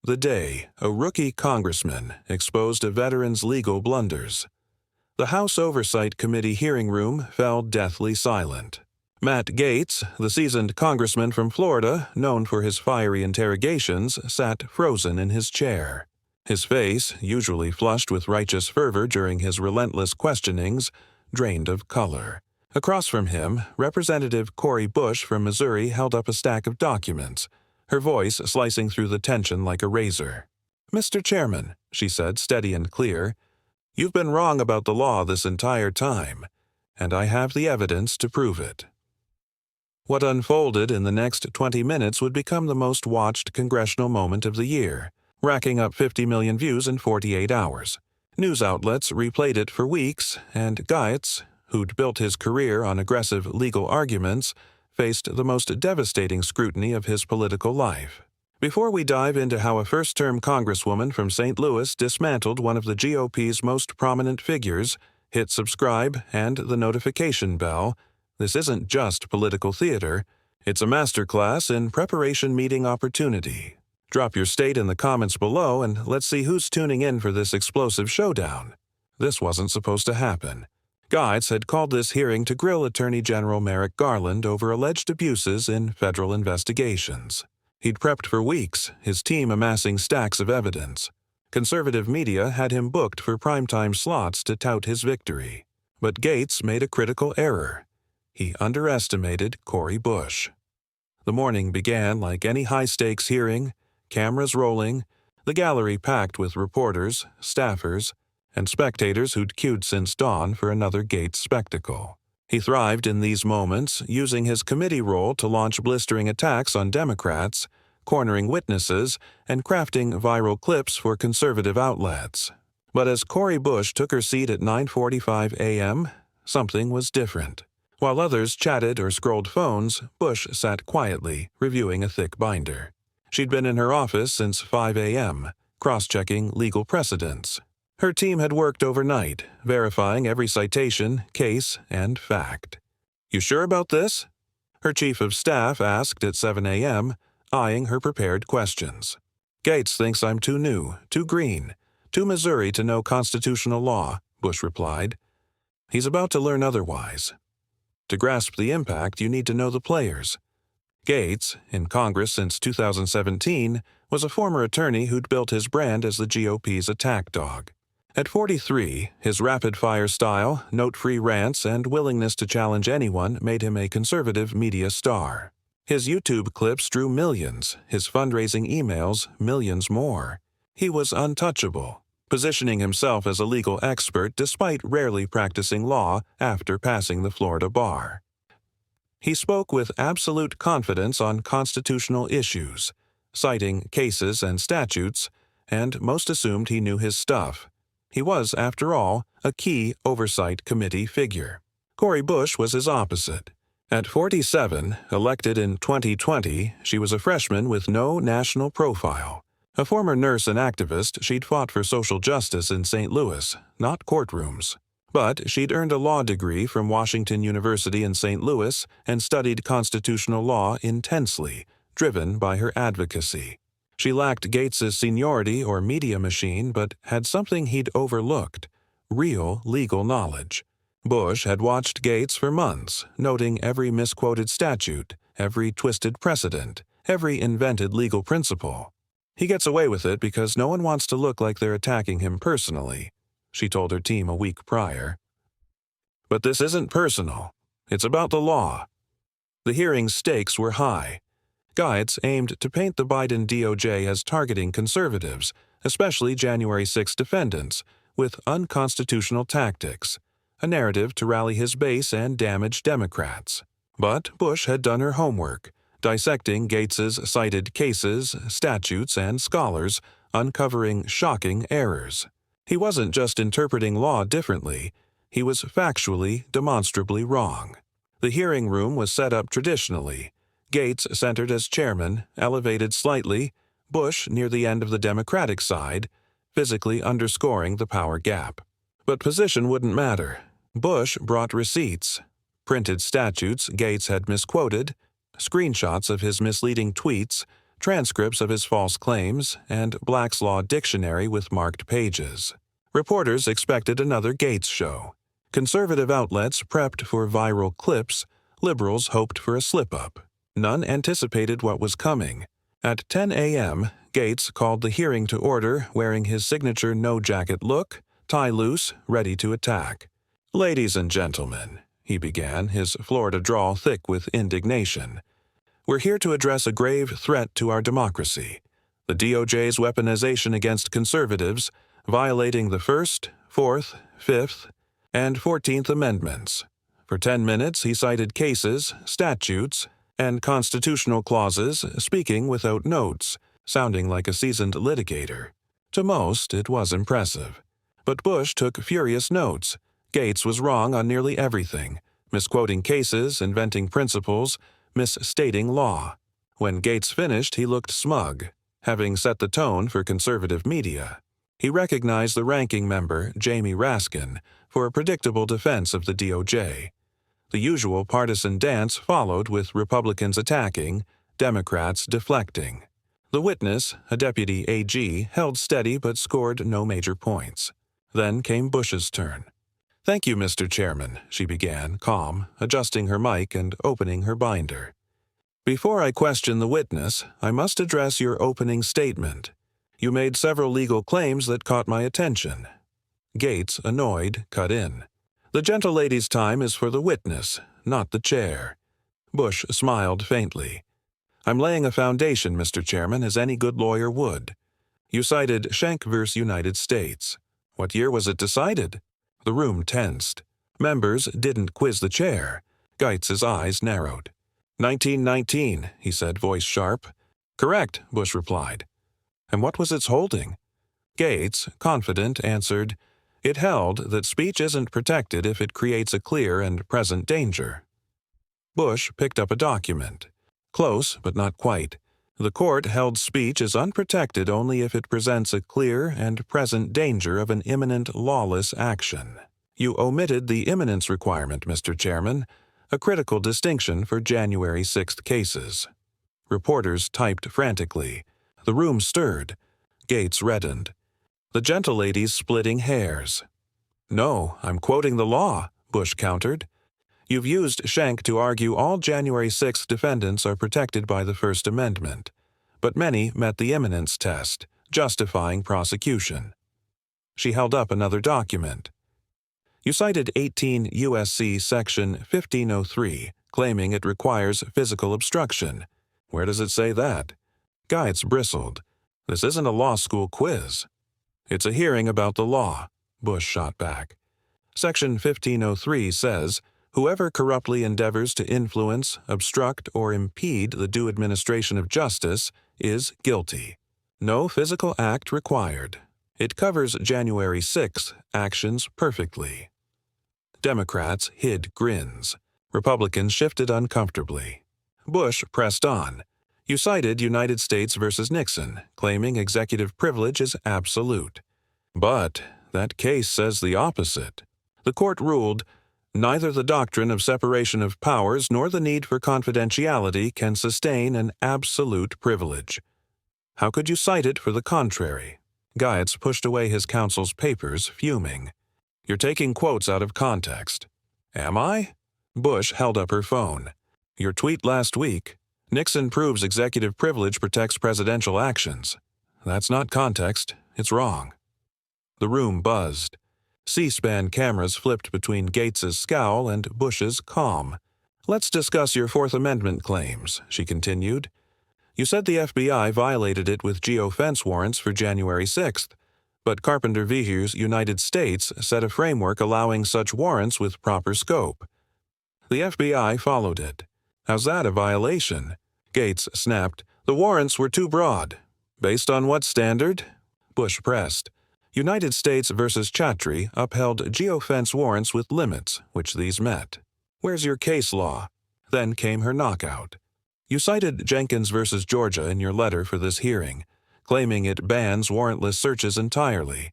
The day a rookie congressman exposed a veteran's legal blunders. The House Oversight Committee hearing room fell deathly silent. Matt Gaetz, the seasoned congressman from Florida, known for his fiery interrogations, sat frozen in his chair. His face, usually flushed with righteous fervor during his relentless questionings, drained of color. Across from him, Representative Cori Bush from Missouri held up a stack of documents, her voice slicing through the tension like a razor. "Mr. Chairman," she said, steady and clear, "you've been wrong about the law this entire time, and I have the evidence to prove it." What unfolded in the next 20 minutes would become the most watched congressional moment of the year, racking up 50 million views in 48 hours. News outlets replayed it for weeks, and Gaetz, who'd built his career on aggressive legal arguments, faced the most devastating scrutiny of his political life. Before we dive into how a first-term congresswoman from St. Louis dismantled one of the GOP's most prominent figures, hit subscribe and the notification bell. This isn't just political theater, it's a masterclass in preparation meeting opportunity. Drop your state in the comments below and let's see who's tuning in for this explosive showdown. This wasn't supposed to happen. Gaetz had called this hearing to grill Attorney General Merrick Garland over alleged abuses in federal investigations. He'd prepped for weeks, his team amassing stacks of evidence. Conservative media had him booked for primetime slots to tout his victory. But Gaetz made a critical error. He underestimated Cori Bush. The morning began like any high-stakes hearing, cameras rolling, the gallery packed with reporters, staffers, and spectators who'd queued since dawn for another Gaetz spectacle. He thrived in these moments, using his committee role to launch blistering attacks on Democrats, cornering witnesses, and crafting viral clips for conservative outlets. But as Cori Bush took her seat at 9:45 a.m., something was different. While others chatted or scrolled phones, Bush sat quietly, reviewing a thick binder. She'd been in her office since 5 a.m., cross-checking legal precedents. Her team had worked overnight, verifying every citation, case, and fact. "You sure about this?" her chief of staff asked at 7 a.m., eyeing her prepared questions. "Gaetz thinks I'm too new, too green, too Missouri to know constitutional law," Bush replied. "He's about to learn otherwise. To grasp the impact, you need to know the players." Gaetz, in Congress since 2017, was a former attorney who'd built his brand as the GOP's attack dog. At 43, his rapid-fire style, note-free rants, and willingness to challenge anyone made him a conservative media star. His YouTube clips drew millions, his fundraising emails millions more. He was untouchable, positioning himself as a legal expert despite rarely practicing law after passing the Florida bar. He spoke with absolute confidence on constitutional issues, citing cases and statutes, and most assumed he knew his stuff. He was, after all, a key oversight committee figure. Cori Bush was his opposite. At 47, elected in 2020, she was a freshman with no national profile. A former nurse and activist, she'd fought for social justice in St. Louis, not courtrooms. But she'd earned a law degree from Washington University in St. Louis and studied constitutional law intensely, driven by her advocacy. She lacked Gaetz's seniority or media machine, but had something he'd overlooked: real legal knowledge. Bush had watched Gaetz for months, noting every misquoted statute, every twisted precedent, every invented legal principle. "He gets away with it because no one wants to look like they're attacking him personally," she told her team a week prior. "But this isn't personal. It's about the law." The hearing's stakes were high. Gaetz aimed to paint the Biden DOJ as targeting conservatives, especially January 6 defendants, with unconstitutional tactics, a narrative to rally his base and damage Democrats. But Bush had done her homework, dissecting Gaetz's cited cases, statutes, and scholars, uncovering shocking errors. He wasn't just interpreting law differently, he was factually, demonstrably wrong. The hearing room was set up traditionally. Gaetz centered as chairman, elevated slightly, Bush near the end of the Democratic side, physically underscoring the power gap. But position wouldn't matter. Bush brought receipts, printed statutes Gaetz had misquoted, screenshots of his misleading tweets, transcripts of his false claims, and Black's Law Dictionary with marked pages. Reporters expected another Gates show. Conservative outlets prepped for viral clips. Liberals hoped for a slip-up. None anticipated what was coming. At 10 a.m., Gates called the hearing to order wearing his signature no-jacket look, tie loose, ready to attack. "Ladies and gentlemen," he began, his Florida drawl thick with indignation, "we're here to address a grave threat to our democracy. The DOJ's weaponization against conservatives, violating the First, Fourth, Fifth, and 14th Amendments." For 10 minutes he cited cases, statutes, and constitutional clauses, speaking without notes, sounding like a seasoned litigator. To most, it was impressive. But Bush took furious notes. Gates was wrong on nearly everything, misquoting cases, inventing principles, misstating law. When Gates finished, he looked smug, having set the tone for conservative media. He recognized the ranking member, Jamie Raskin, for a predictable defense of the DOJ. The usual partisan dance followed, with Republicans attacking, Democrats deflecting. The witness, a deputy AG, held steady but scored no major points. Then came Bush's turn. "Thank you, Mr. Chairman," she began, calm, adjusting her mic and opening her binder. "Before I question the witness, I must address your opening statement. You made several legal claims that caught my attention." Gates, annoyed, cut in. "The gentlelady's time is for the witness, not the chair." Bush smiled faintly. "I'm laying a foundation, Mr. Chairman, as any good lawyer would. You cited Schenck v. United States. What year was it decided?" The room tensed. Members didn't quiz the chair. Gates's eyes narrowed. 1919, he said, voice sharp. "Correct," Bush replied. "And what was its holding?" Gates, confident, answered, "It held that speech isn't protected if it creates a clear and present danger." Bush picked up a document. Close, but not quite. The court held speech is unprotected only if it presents a clear and present danger of an imminent lawless action. You omitted the imminence requirement, Mr. Chairman, a critical distinction for January 6th cases. Reporters typed frantically. The room stirred. Gates reddened. The gentlelady's splitting hairs. "No, I'm quoting the law," Bush countered. "You've used Schenck to argue all January 6th defendants are protected by the First Amendment, but many met the imminence test, justifying prosecution." She held up another document. "You cited 18 U.S.C. Section 1503, claiming it requires physical obstruction. Where does it say that?" Gates bristled. "This isn't a law school quiz." "It's a hearing about the law," Bush shot back. Section 1503 says, "Whoever corruptly endeavors to influence, obstruct, or impede the due administration of justice is guilty. No physical act required." It covers January 6th actions perfectly. Democrats hid grins. Republicans shifted uncomfortably. Bush pressed on. "You cited United States versus Nixon, claiming executive privilege is absolute. But that case says the opposite. The court ruled, neither the doctrine of separation of powers nor the need for confidentiality can sustain an absolute privilege. How could you cite it for the contrary?" Gates pushed away his counsel's papers, fuming. "You're taking quotes out of context." "Am I?" Bush held up her phone. "Your tweet last week, Nixon proves executive privilege protects presidential actions. That's not context. It's wrong." The room buzzed. C-SPAN cameras flipped between Gates's scowl and Bush's calm. "Let's discuss your Fourth Amendment claims," she continued. "You said the FBI violated it with geofence warrants for January 6th, but Carpenter Vehier's United States set a framework allowing such warrants with proper scope. The FBI followed it. How's that a violation?" Gates snapped. "The warrants were too broad." "Based on what standard?" Bush pressed. United States versus Chatry upheld geofence warrants with limits, which these met. "Where's your case law?" Then came her knockout. "You cited Jenkins versus Georgia in your letter for this hearing, claiming it bans warrantless searches entirely.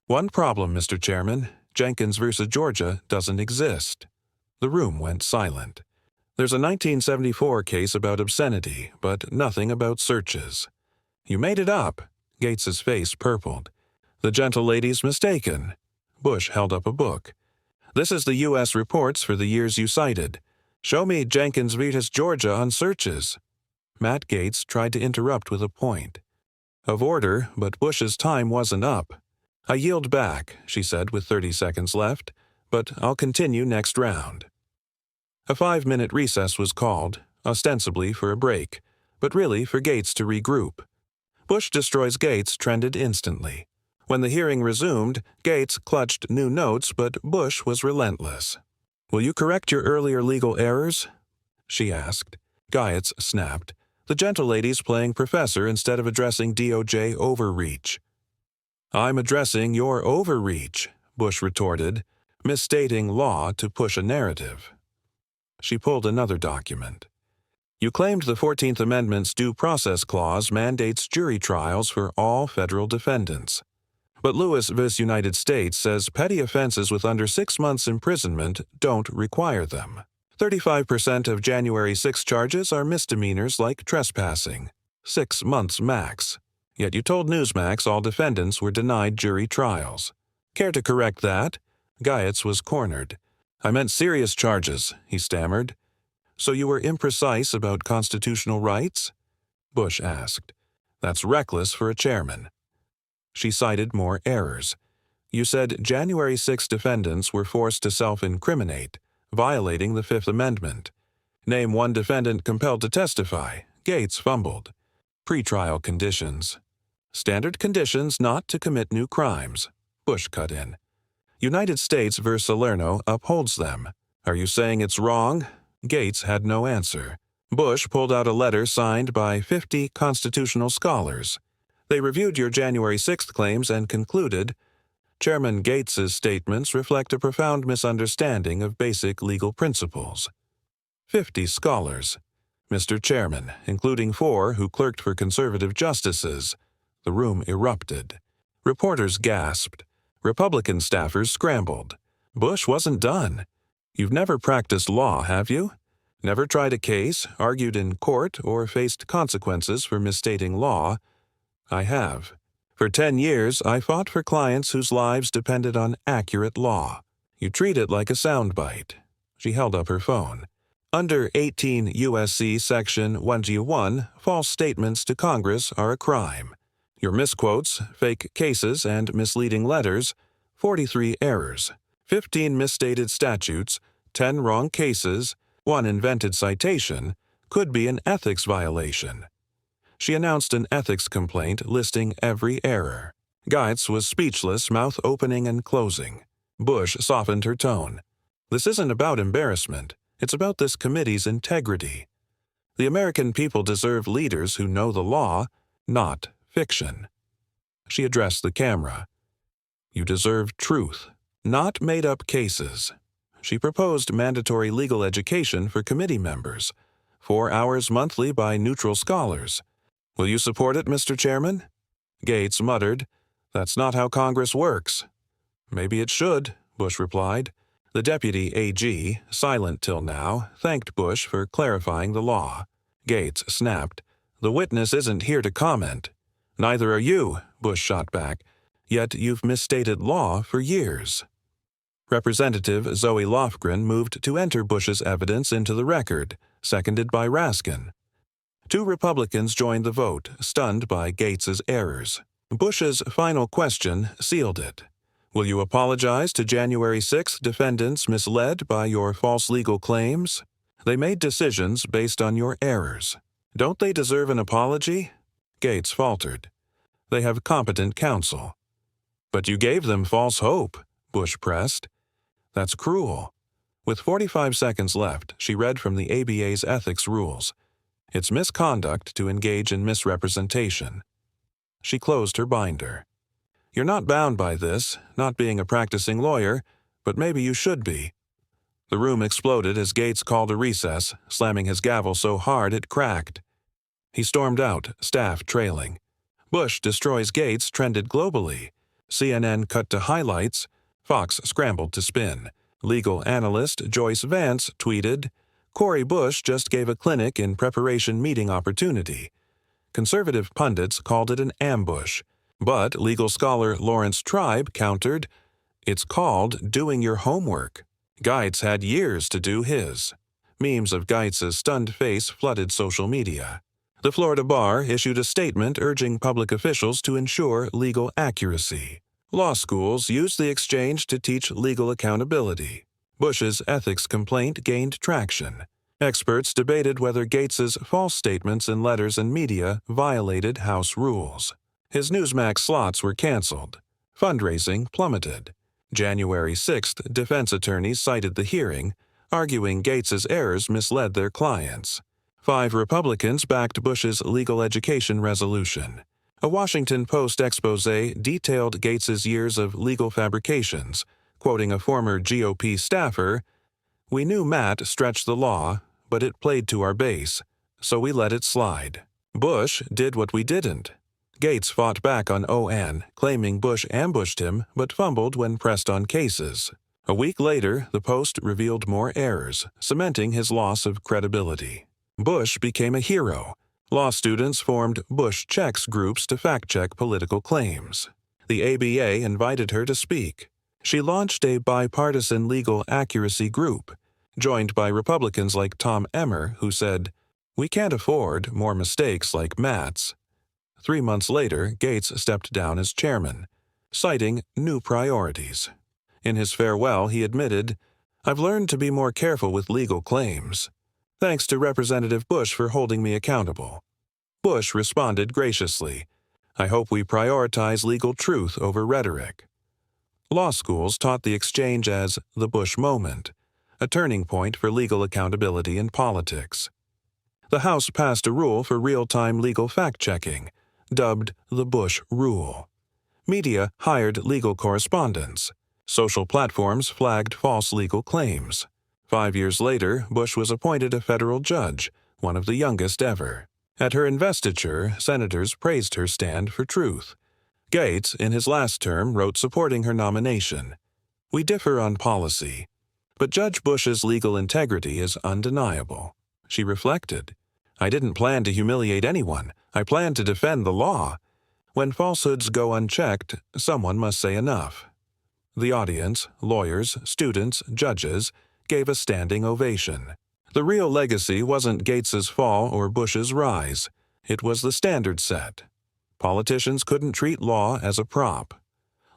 One problem, Mr. Chairman, Jenkins versus Georgia doesn't exist." The room went silent. There's a 1974 case about obscenity, but nothing about searches. You made it up. Gates's face purpled. The gentle lady's mistaken. Bush held up a book. This is the U.S. reports for the years you cited. Show me Jenkins vs. Georgia on searches. Matt Gaetz tried to interrupt with a point. Of order, but Bush's time wasn't up. I yield back, she said with 30 seconds left, but I'll continue next round. A 5-minute recess was called, ostensibly for a break, but really for Gaetz to regroup. Bush destroys Gaetz trended instantly. When the hearing resumed, Gaetz clutched new notes, but Bush was relentless. Will you correct your earlier legal errors? She asked. Gaetz snapped. The gentle lady's playing professor instead of addressing DOJ overreach. I'm addressing your overreach, Bush retorted, misstating law to push a narrative. She pulled another document. You claimed the 14th Amendment's Due Process Clause mandates jury trials for all federal defendants. But Lewis v. United States says petty offenses with under 6 months' imprisonment don't require them. 35% of January 6 charges are misdemeanors like trespassing. 6 months max. Yet you told Newsmax all defendants were denied jury trials. Care to correct that? Gaetz was cornered. I meant serious charges, he stammered. So you were imprecise about constitutional rights? Bush asked. That's reckless for a chairman. She cited more errors. You said January 6 defendants were forced to self-incriminate, violating the Fifth Amendment. Name one defendant compelled to testify. Gaetz fumbled. Pretrial conditions. Standard conditions not to commit new crimes. Bush cut in. United States v. Salerno upholds them. Are you saying it's wrong? Gaetz had no answer. Bush pulled out a letter signed by 50 constitutional scholars. They reviewed your January 6th claims and concluded, Chairman Gaetz's statements reflect a profound misunderstanding of basic legal principles. 50 scholars. Mr. Chairman, including 4 who clerked for conservative justices. The room erupted. Reporters gasped. Republican staffers scrambled. Bush wasn't done. You've never practiced law, have you? Never tried a case, argued in court, or faced consequences for misstating law? I have. For 10 years, I fought for clients whose lives depended on accurate law. You treat it like a soundbite. She held up her phone. Under 18 U.S.C. Section 1G1, false statements to Congress are a crime. Your misquotes, fake cases, and misleading letters, 43 errors, 15 misstated statutes, 10 wrong cases, 1 invented citation, could be an ethics violation. She announced an ethics complaint listing every error. Gaetz was speechless, mouth opening and closing. Bush softened her tone. This isn't about embarrassment. It's about this committee's integrity. The American people deserve leaders who know the law, not fiction. She addressed the camera. You deserve truth, not made-up cases. She proposed mandatory legal education for committee members, 4 hours monthly by neutral scholars. Will you support it, Mr. Chairman? Gaetz muttered, That's not how Congress works. Maybe it should, Bush replied. The deputy AG, silent till now, thanked Bush for clarifying the law. Gaetz snapped, The witness isn't here to comment. Neither are you, Bush shot back, yet you've misstated law for years. Representative Zoe Lofgren moved to enter Bush's evidence into the record, seconded by Raskin. 2 Republicans joined the vote, stunned by Gaetz's errors. Bush's final question sealed it. Will you apologize to January 6 defendants misled by your false legal claims? They made decisions based on your errors. Don't they deserve an apology? Gaetz faltered. They have competent counsel. But you gave them false hope, Bush pressed. That's cruel. With 45 seconds left, she read from the ABA's ethics rules. It's misconduct to engage in misrepresentation. She closed her binder. You're not bound by this, not being a practicing lawyer, but maybe you should be. The room exploded as Gaetz called a recess, slamming his gavel so hard it cracked. He stormed out, staff trailing. Bush destroys Gaetz trended globally. CNN cut to highlights. Fox scrambled to spin. Legal analyst Joyce Vance tweeted, Cori Bush just gave a clinic in preparation meeting opportunity. Conservative pundits called it an ambush, but legal scholar Lawrence Tribe countered, "It's called doing your homework." Geitz had years to do his. Memes of Geitz's stunned face flooded social media. The Florida bar issued a statement urging public officials to ensure legal accuracy. Law schools used the exchange to teach legal accountability. Bush's ethics complaint gained traction. Experts debated whether Gates's false statements in letters and media violated House rules. His Newsmax slots were canceled. Fundraising plummeted. January 6th, defense attorneys cited the hearing, arguing Gates's errors misled their clients. 5 Republicans backed Bush's legal education resolution. A Washington Post expose detailed Gates's years of legal fabrications, quoting a former GOP staffer, "We knew Matt stretched the law, but it played to our base, so we let it slide. Bush did what we didn't." Gates fought back on ON, claiming Bush ambushed him but fumbled when pressed on cases. A week later, the Post revealed more errors, cementing his loss of credibility. Bush became a hero. Law students formed Bush Checks groups to fact-check political claims. The ABA invited her to speak. She launched a bipartisan legal accuracy group, joined by Republicans like Tom Emmer, who said, "We can't afford more mistakes like Matt's." 3 months later, Gates stepped down as chairman, citing new priorities. In his farewell, he admitted, "I've learned to be more careful with legal claims. Thanks to Representative Bush for holding me accountable." Bush responded graciously, "I hope we prioritize legal truth over rhetoric." Law schools taught the exchange as the Bush moment, a turning point for legal accountability in politics. The House passed a rule for real-time legal fact-checking, dubbed the Bush Rule. Media hired legal correspondents. Social platforms flagged false legal claims. 5 years later, Bush was appointed a federal judge, one of the youngest ever. At her investiture, senators praised her stand for truth. Gates, in his last term, wrote supporting her nomination, "We differ on policy, but Judge Bush's legal integrity is undeniable." She reflected, "I didn't plan to humiliate anyone. I planned to defend the law. When falsehoods go unchecked, someone must say enough." The audience, lawyers, students, judges, gave a standing ovation. The real legacy wasn't Gates's fall or Bush's rise. It was the standard set. Politicians couldn't treat law as a prop.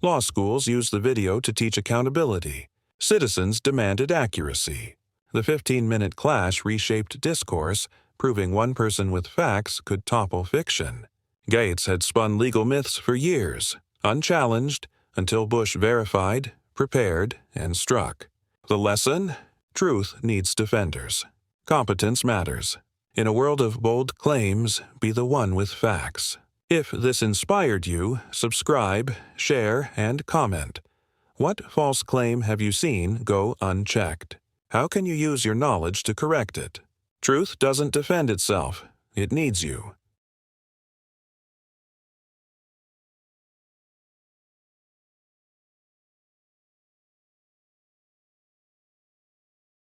Law schools used the video to teach accountability. Citizens demanded accuracy. The 15-minute clash reshaped discourse, proving one person with facts could topple fiction. Gates had spun legal myths for years, unchallenged, until Bush verified, prepared, and struck. The lesson? Truth needs defenders. Competence matters. In a world of bold claims, be the one with facts. If this inspired you, subscribe, share, and comment. What false claim have you seen go unchecked? How can you use your knowledge to correct it? Truth doesn't defend itself. It needs you.